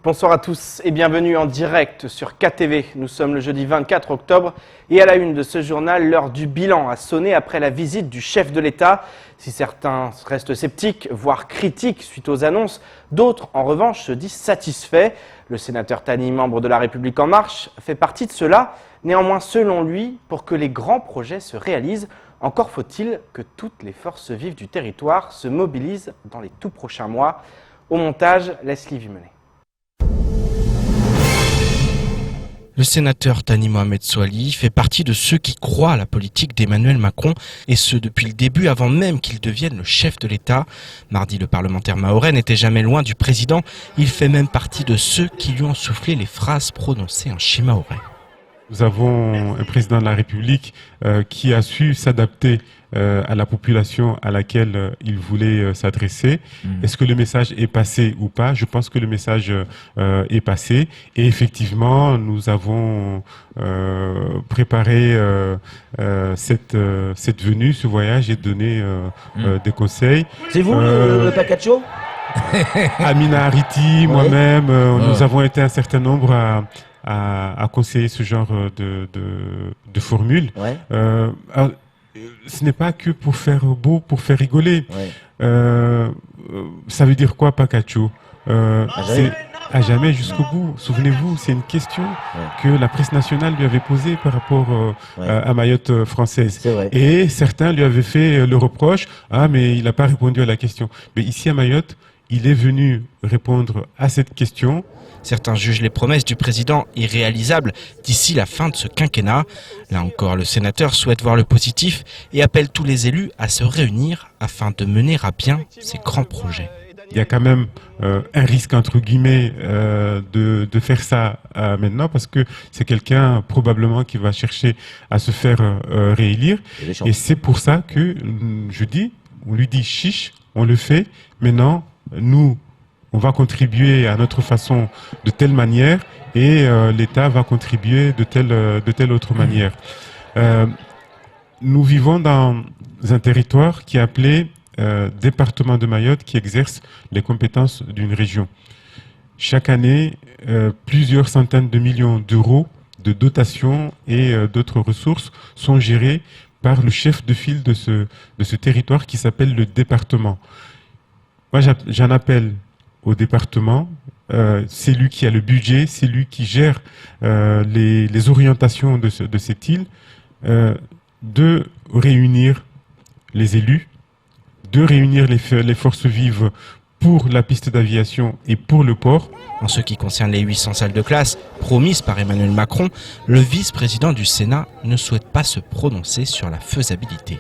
Bonsoir à tous et bienvenue en direct sur KTV. Nous sommes le jeudi 24 octobre et à la une de ce journal, l'heure du bilan a sonné après la visite du chef de l'État. Si certains restent sceptiques, voire critiques suite aux annonces, d'autres en revanche se disent satisfaits. Le sénateur Tani, membre de La République En Marche, fait partie de cela. Néanmoins, selon lui, pour que les grands projets se réalisent, encore faut-il que toutes les forces vives du territoire se mobilisent dans les tout prochains mois. Au montage, Leslie Vimenet. Le sénateur Thani Mohamed Soilihi fait partie de ceux qui croient à la politique d'Emmanuel Macron, et ce depuis le début, avant même qu'il devienne le chef de l'État. Mardi, le parlementaire mahorais n'était jamais loin du président. Il fait même partie de ceux qui lui ont soufflé les phrases prononcées en shimaorais. Nous avons un président de la République qui a su s'adapter à la population à laquelle il voulait s'adresser. Est-ce que le message est passé ou pas? Je pense que le message est passé. Et effectivement, nous avons préparé cette venue, ce voyage, et donné des conseils. C'est vous le Pacacho? Amina Ariti, moi-même, nous avons été un certain nombre à conseiller ce genre de formule. Ouais. Ce n'est pas que pour faire beau, pour faire rigoler. Ouais. Ça veut dire quoi, Pacacho? C'est à jamais jusqu'au bout. Souvenez-vous, c'est une question que la presse nationale lui avait posée par rapport à Mayotte française. Et certains lui avaient fait le reproche, mais il n'a pas répondu à la question. Mais ici à Mayotte, il est venu répondre à cette question. Certains jugent les promesses du président irréalisables d'ici la fin de ce quinquennat. Là encore, le sénateur souhaite voir le positif et appelle tous les élus à se réunir afin de mener à bien ces grands projets. Il y a quand même un risque, entre guillemets, de faire ça maintenant, parce que c'est quelqu'un probablement qui va chercher à se faire réélire. Et c'est pour ça que on lui dit chiche, on le fait. Maintenant, nous, on va contribuer à notre façon de telle manière, et l'État va contribuer de telle autre manière. Nous vivons dans un territoire qui est appelé département de Mayotte, qui exerce les compétences d'une région. Chaque année, plusieurs centaines de millions d'euros de dotations et d'autres ressources sont gérées par le chef de file de ce territoire qui s'appelle le département. Moi, j'en appelle au département, c'est lui qui a le budget, c'est lui qui gère les orientations de cette île, de réunir les élus, de réunir les forces vives pour la piste d'aviation et pour le port. En ce qui concerne les 800 salles de classe promises par Emmanuel Macron, le vice-président du Sénat ne souhaite pas se prononcer sur la faisabilité.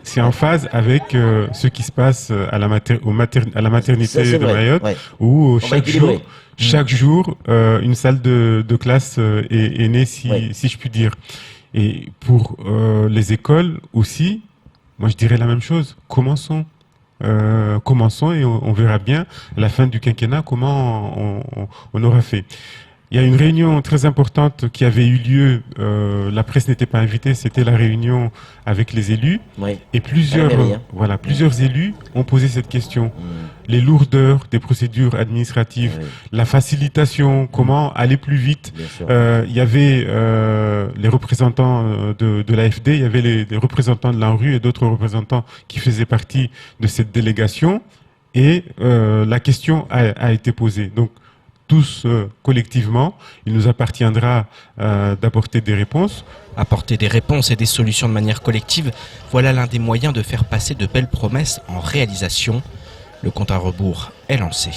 C'est en phase avec ce qui se passe à la maternité de Mayotte, où chaque jour, une salle de classe est née, si je puis dire. Et pour les écoles aussi, moi je dirais la même chose. Commençons et on verra bien à la fin du quinquennat comment on aura fait. Il y a une réunion très importante qui avait eu lieu, la presse n'était pas invitée, c'était la réunion avec les élus. Et plusieurs élus ont posé cette question. Les lourdeurs des procédures administratives, la facilitation, comment aller plus vite. Il y avait les représentants de l'AFD, il y avait les représentants de l'ANRU et d'autres représentants qui faisaient partie de cette délégation. Et la question a été posée. Donc, tous collectivement, il nous appartiendra d'apporter des réponses. Apporter des réponses et des solutions de manière collective, voilà l'un des moyens de faire passer de belles promesses en réalisation. Le compte à rebours est lancé.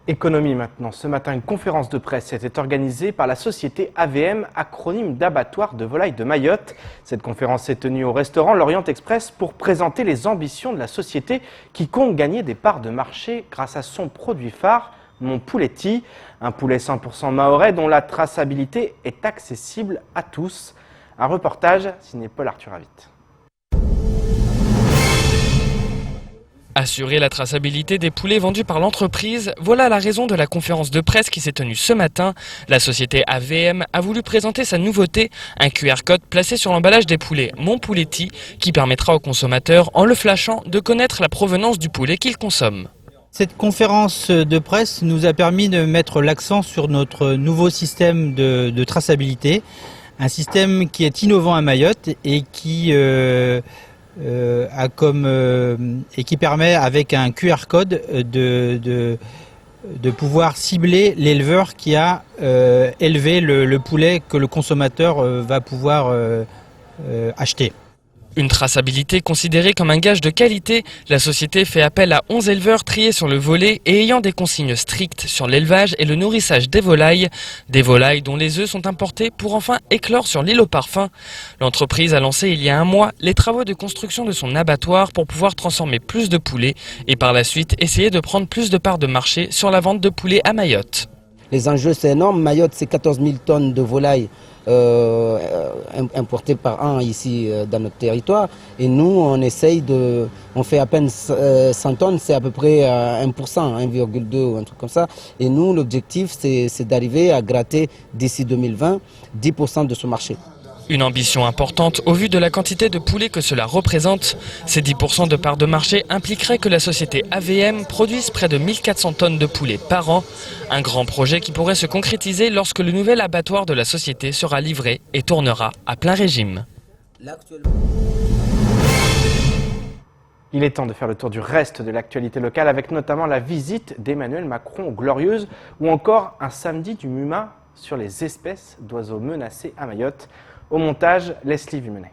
Économie maintenant. Ce matin, une conférence de presse était organisée par la société AVM, acronyme d'abattoir de volailles de Mayotte. Cette conférence s'est tenue au restaurant L'Orient Express pour présenter les ambitions de la société qui compte gagner des parts de marché grâce à son produit phare, Mon Pouletti, un poulet 100% mahorais dont la traçabilité est accessible à tous. Un reportage signé Paul Arthur Avit. Assurer la traçabilité des poulets vendus par l'entreprise, voilà la raison de la conférence de presse qui s'est tenue ce matin. La société AVM a voulu présenter sa nouveauté, un QR code placé sur l'emballage des poulets Mon Pouletti, qui permettra aux consommateurs, en le flashant, de connaître la provenance du poulet qu'ils consomment. Cette conférence de presse nous a permis de mettre l'accent sur notre nouveau système de traçabilité, un système qui est innovant à Mayotte et qui permet avec un QR code de pouvoir cibler l'éleveur qui a élevé le poulet que le consommateur va pouvoir acheter. Une traçabilité considérée comme un gage de qualité, la société fait appel à 11 éleveurs triés sur le volet et ayant des consignes strictes sur l'élevage et le nourrissage des volailles dont les œufs sont importés pour enfin éclore sur l'île au parfum. L'entreprise a lancé il y a un mois les travaux de construction de son abattoir pour pouvoir transformer plus de poulets et par la suite essayer de prendre plus de parts de marché sur la vente de poulets à Mayotte. Les enjeux, c'est énorme. Mayotte, c'est 14 000 tonnes de volailles importées par an ici dans notre territoire. Et nous, on fait à peine 100 tonnes, c'est à peu près 1%, 1,2 ou un truc comme ça. Et nous, l'objectif, c'est d'arriver à gratter d'ici 2020 10% de ce marché. Une ambition importante au vu de la quantité de poulets que cela représente. Ces 10% de part de marché impliqueraient que la société AVM produise près de 1400 tonnes de poulets par an. Un grand projet qui pourrait se concrétiser lorsque le nouvel abattoir de la société sera livré et tournera à plein régime. Il est temps de faire le tour du reste de l'actualité locale avec notamment la visite d'Emmanuel Macron aux Glorieuses ou encore un samedi du MUMA sur les espèces d'oiseaux menacés à Mayotte. Au montage, Leslie Vimenet.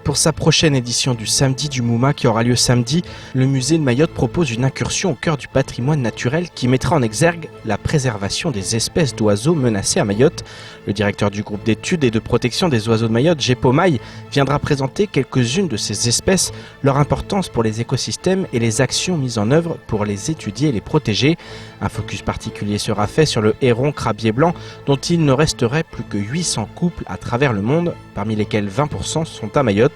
Pour sa prochaine édition du Samedi du Mouma qui aura lieu samedi, le musée de Mayotte propose une incursion au cœur du patrimoine naturel qui mettra en exergue la préservation des espèces d'oiseaux menacés à Mayotte. Le directeur du groupe d'études et de protection des oiseaux de Mayotte, Gepo Maï, viendra présenter quelques-unes de ces espèces, leur importance pour les écosystèmes et les actions mises en œuvre pour les étudier et les protéger. Un focus particulier sera fait sur le héron crabier blanc dont il ne resterait plus que 800 couples à travers le monde, parmi lesquels 20% sont à Mayotte.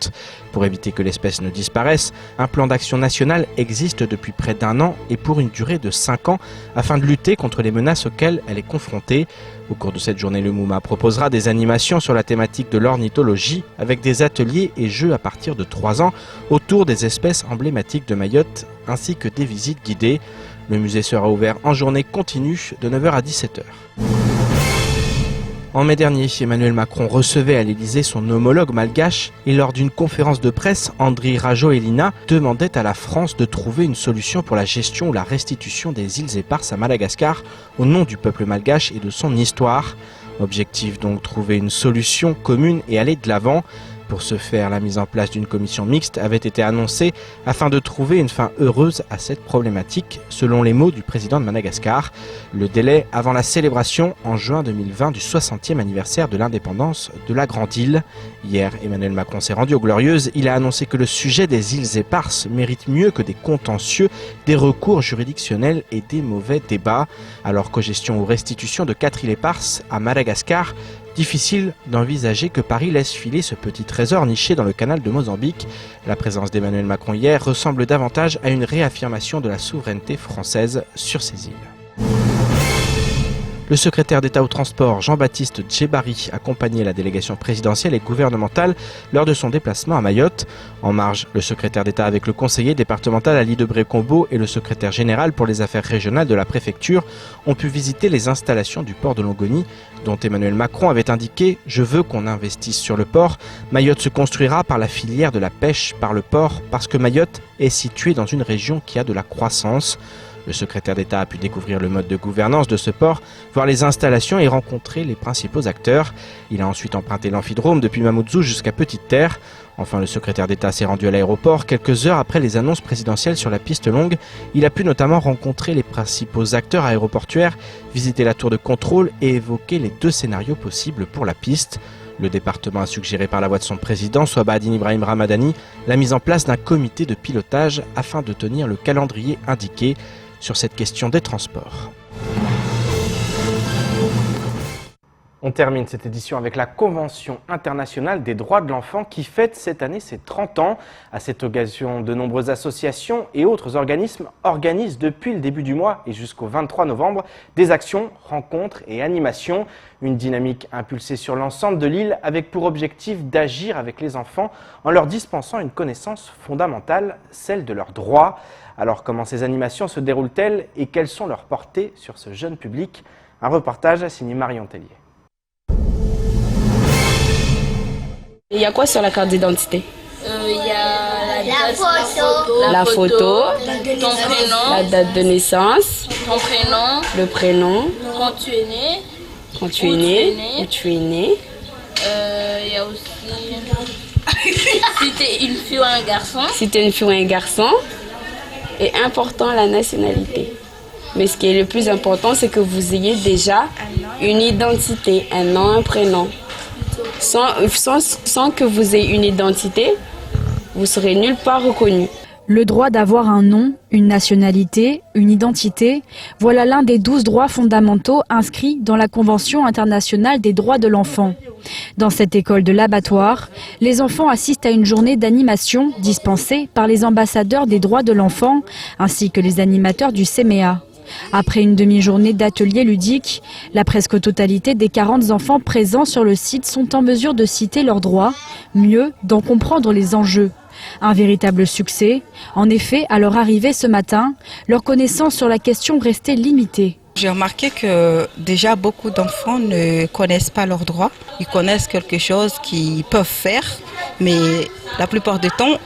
Pour éviter que l'espèce ne disparaisse, un plan d'action national existe depuis près d'un an et pour une durée de 5 ans afin de lutter contre les menaces auxquelles elle est confrontée. Au cours de cette journée, le MUMA proposera des animations sur la thématique de l'ornithologie avec des ateliers et jeux à partir de 3 ans autour des espèces emblématiques de Mayotte ainsi que des visites guidées. Le musée sera ouvert en journée continue de 9h à 17h. En mai dernier, Emmanuel Macron recevait à l'Élysée son homologue malgache et lors d'une conférence de presse, Andry Rajoelina demandait à la France de trouver une solution pour la gestion ou la restitution des îles éparses à Madagascar au nom du peuple malgache et de son histoire. Objectif donc trouver une solution commune et aller de l'avant. Pour ce faire, la mise en place d'une commission mixte avait été annoncée afin de trouver une fin heureuse à cette problématique, selon les mots du président de Madagascar. Le délai avant la célébration en juin 2020 du 60e anniversaire de l'indépendance de la Grande Île. Hier, Emmanuel Macron s'est rendu aux Glorieuses. Il a annoncé que le sujet des îles éparses mérite mieux que des contentieux, des recours juridictionnels et des mauvais débats. Alors co-gestion ou restitution de 4 îles éparses à Madagascar, difficile d'envisager que Paris laisse filer ce petit trésor niché dans le canal de Mozambique. La présence d'Emmanuel Macron hier ressemble davantage à une réaffirmation de la souveraineté française sur ces îles. Le secrétaire d'État au transport, Jean-Baptiste Djebari, accompagnait la délégation présidentielle et gouvernementale lors de son déplacement à Mayotte. En marge, le secrétaire d'État avec le conseiller départemental Ali Debré-Combo et le secrétaire général pour les affaires régionales de la préfecture ont pu visiter les installations du port de Longoni, dont Emmanuel Macron avait indiqué « Je veux qu'on investisse sur le port. Mayotte se construira par la filière de la pêche par le port parce que Mayotte est située dans une région qui a de la croissance ». Le secrétaire d'État a pu découvrir le mode de gouvernance de ce port, voir les installations et rencontrer les principaux acteurs. Il a ensuite emprunté l'amphidrome depuis Mamoudzou jusqu'à Petite-Terre. Enfin, le secrétaire d'État s'est rendu à l'aéroport quelques heures après les annonces présidentielles sur la piste longue. Il a pu notamment rencontrer les principaux acteurs aéroportuaires, visiter la tour de contrôle et évoquer les 2 scénarios possibles pour la piste. Le département a suggéré par la voix de son président, Swabadine Ibrahim Ramadani, la mise en place d'un comité de pilotage afin de tenir le calendrier indiqué sur cette question des transports. On termine cette édition avec la Convention internationale des droits de l'enfant qui fête cette année ses 30 ans. À cette occasion, de nombreuses associations et autres organismes organisent depuis le début du mois et jusqu'au 23 novembre des actions, rencontres et animations. Une dynamique impulsée sur l'ensemble de l'île avec pour objectif d'agir avec les enfants en leur dispensant une connaissance fondamentale, celle de leurs droits. Alors comment ces animations se déroulent-elles et quelles sont leurs portées sur ce jeune public? Un reportage signé Marion Tellier. Il y a quoi sur la carte d'identité? Il y a la photo, ton prénom, la date de naissance, ton prénom, le prénom, quand tu es né, quand tu es né, où tu es né. il y a aussi si tu es une fille ou un garçon. Si tu es une fille ou un garçon. Et important, la nationalité. Mais ce qui est le plus important, c'est que vous ayez déjà une identité, un nom, un prénom. Sans que vous ayez une identité, vous serez nulle part reconnu. Le droit d'avoir un nom, une nationalité, une identité, voilà l'un des 12 droits fondamentaux inscrits dans la Convention internationale des droits de l'enfant. Dans cette école de l'abattoir, les enfants assistent à une journée d'animation dispensée par les ambassadeurs des droits de l'enfant ainsi que les animateurs du CMEA. Après une demi-journée d'ateliers ludiques, la presque totalité des 40 enfants présents sur le site sont en mesure de citer leurs droits, mieux d'en comprendre les enjeux. Un véritable succès. En effet, à leur arrivée ce matin, leur connaissance sur la question restait limitée. J'ai remarqué que déjà beaucoup d'enfants ne connaissent pas leurs droits. Ils connaissent quelque chose qu'ils peuvent faire, mais la plupart du temps,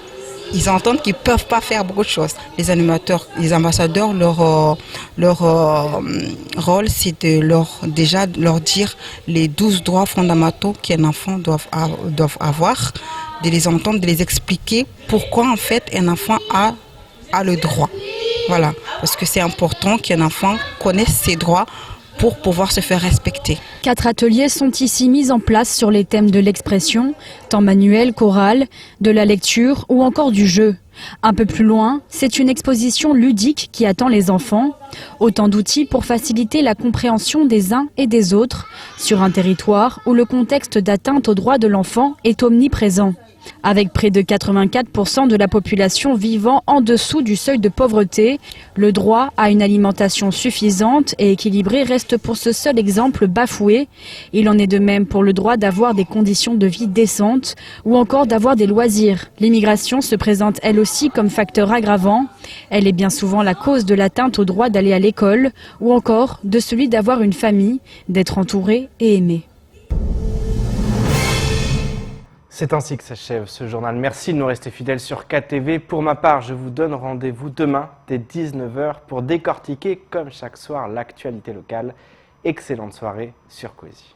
ils entendent qu'ils ne peuvent pas faire beaucoup de choses. Les animateurs, les ambassadeurs, leur rôle, c'est de leur dire les 12 droits fondamentaux qu'un enfant doit avoir, de les entendre, de les expliquer pourquoi en fait un enfant a le droit. Voilà, parce que c'est important qu'un enfant connaisse ses droits pour pouvoir se faire respecter. 4 ateliers sont ici mis en place sur les thèmes de l'expression, temps manuel, choral, de la lecture ou encore du jeu. Un peu plus loin, c'est une exposition ludique qui attend les enfants. Autant d'outils pour faciliter la compréhension des uns et des autres sur un territoire où le contexte d'atteinte aux droits de l'enfant est omniprésent. Avec près de 84% de la population vivant en dessous du seuil de pauvreté, le droit à une alimentation suffisante et équilibrée reste pour ce seul exemple bafoué. Il en est de même pour le droit d'avoir des conditions de vie décentes ou encore d'avoir des loisirs. L'immigration se présente elle aussi comme facteur aggravant. Elle est bien souvent la cause de l'atteinte au droit d'aller à l'école ou encore de celui d'avoir une famille, d'être entouré et aimé. C'est ainsi que s'achève ce journal. Merci de nous rester fidèles sur KTV. Pour ma part, je vous donne rendez-vous demain dès 19h pour décortiquer comme chaque soir l'actualité locale. Excellente soirée sur Coésie.